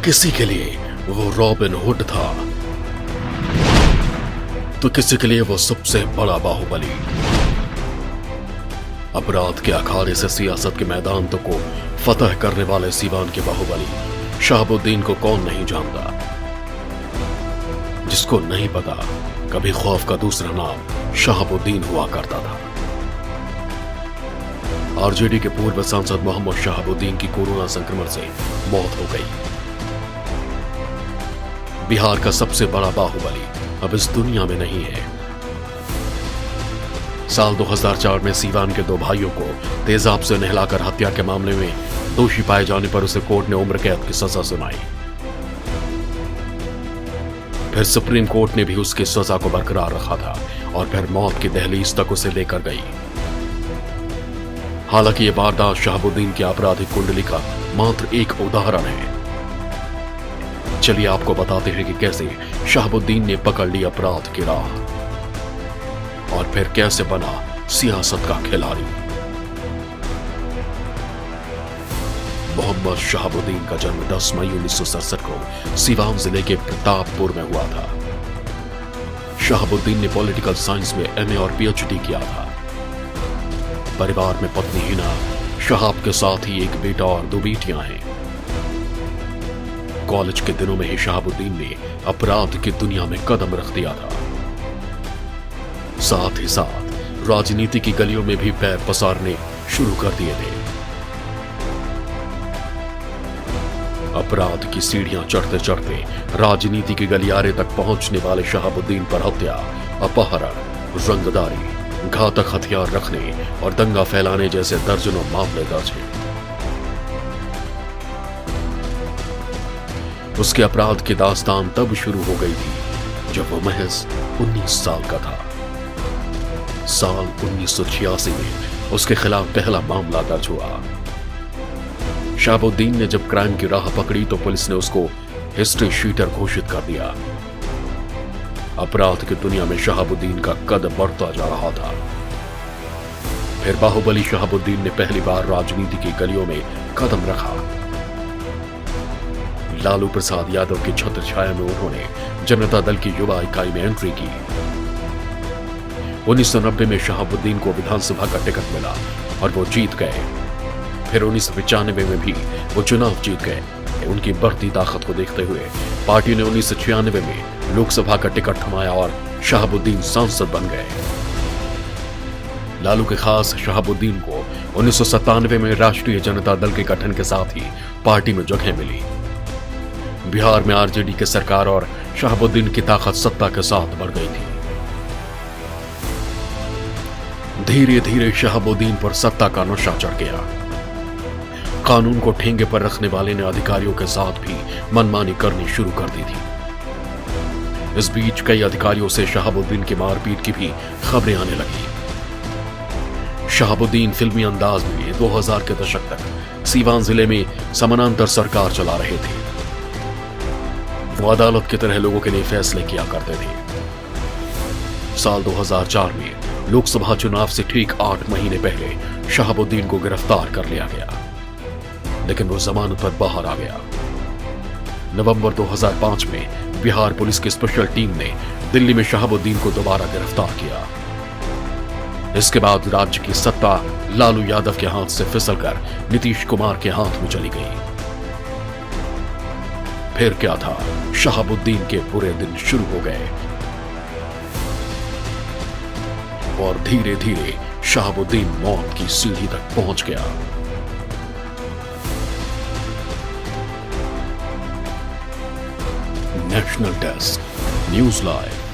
किसी के लिए वो रॉबिन हुड था, तो किसी के लिए वो सबसे बड़ा बाहुबली। अपराध के अखाड़े से सियासत के मैदान तक को फतह करने वाले सीवान के बाहुबली शहाबुद्दीन को कौन नहीं जानता। जिसको नहीं पता, कभी खौफ का दूसरा नाम शहाबुद्दीन हुआ करता था। आरजेडी के पूर्व सांसद मोहम्मद शहाबुद्दीन की कोरोना संक्रमण से मौत हो गई। बिहार का सबसे बड़ा बाहुबली अब इस दुनिया में नहीं है। साल 2004 में सीवान के दो भाइयों को तेजाब से नहलाकर हत्या के मामले में दोषी पाए जाने पर उसे कोर्ट ने उम्र कैद की सजा सुनाई। फिर सुप्रीम कोर्ट ने भी उसकी सजा को बरकरार रखा था और फिर मौत की दहलीज तक उसे लेकर गई। हालांकि यह वारदात शहाबुद्दीन की आपराधिक कुंडली का मात्र एक उदाहरण है। चलिए आपको बताते हैं कि कैसे शहाबुद्दीन ने पकड़ ली अपराध की राह और फिर कैसे बना सियासत का खिलाड़ी। मोहम्मद शहाबुद्दीन का जन्म 10 मई 1967 को सीवान जिले के प्रतापपुर में हुआ था। शहाबुद्दीन ने पॉलिटिकल साइंस में एमए और पीएचडी किया था। परिवार में पत्नी हिना शहाब के साथ ही एक बेटा और 2 बेटियां हैं। कॉलेज के दिनों में ही शहाबुद्दीन ने अपराध की दुनिया में कदम रख दिया था। साथ ही साथ राजनीति की गलियों में भी पैर पसारने शुरू कर दिए थे। अपराध की सीढ़ियां चढ़ते चढ़ते राजनीति के गलियारे तक पहुंचने वाले शहाबुद्दीन पर हत्या, अपहरण, रंगदारी, घातक हथियार रखने और दंगा फैलाने जैसे दर्जनों मामले दर्ज हैं। उसके अपराध की दास्तान तब शुरू हो गई थी जब वो महज 19 साल का था। साल 1986 में उसके खिलाफ पहला मामला दर्ज हुआ। शहाबुद्दीन ने जब क्राइम की राह पकड़ी तो पुलिस ने उसको हिस्ट्री शीटर घोषित कर दिया। अपराध की दुनिया में शहाबुद्दीन का कद बढ़ता जा रहा था। फिर बाहुबली शहाबुद्दीन ने पहली बार राजनीति की गलियों में कदम रखा। लालू प्रसाद यादव की छत्र छाया में उन्होंने जनता दल की युवा इकाई में एंट्री की। 1990 में शहाबुद्दीन को विधानसभा का टिकट मिला और वो जीत गए। फिर 1995 में भी वो चुनाव जीत गए। उनकी बढ़ती ताकत को देखते हुए पार्टी ने 1996 में लोकसभा का टिकट थमाया और शहाबुद्दीन सांसद बन गए। लालू के खास शहाबुद्दीन को 1997 में राष्ट्रीय जनता दल के गठन के साथ ही पार्टी में जगह मिली। बिहार में आरजेडी की सरकार और शहाबुद्दीन की ताकत सत्ता के साथ बढ़ गई थी। धीरे धीरे शहाबुद्दीन पर सत्ता का नशा चढ़ गया। कानून को ठेंगे पर रखने वाले ने अधिकारियों के साथ भी मनमानी करनी शुरू कर दी थी। इस बीच कई अधिकारियों से शहाबुद्दीन की मारपीट की भी खबरें आने लगी। शहाबुद्दीन फिल्मी अंदाज में 2000 के दशक तक सीवान जिले में समानांतर सरकार चला रहे थे। वो अदालत की तरह लोगों के लिए फैसले किया करते थे। साल 2004 में लोकसभा चुनाव से ठीक 8 महीने पहले शहाबुद्दीन को गिरफ्तार कर लिया गया, लेकिन वो जमानत पर बाहर आ गया। नवंबर 2005 में बिहार पुलिस की स्पेशल टीम ने दिल्ली में शहाबुद्दीन को दोबारा गिरफ्तार किया। इसके बाद राज्य की सत्ता लालू यादव के हाथ से फिसलकर नीतीश कुमार के हाथ में चली गई। फिर क्या था, शहाबुद्दीन के बुरे दिन शुरू हो गए और धीरे धीरे शहाबुद्दीन मौत की सीढ़ी तक पहुंच गया। National desk, news live.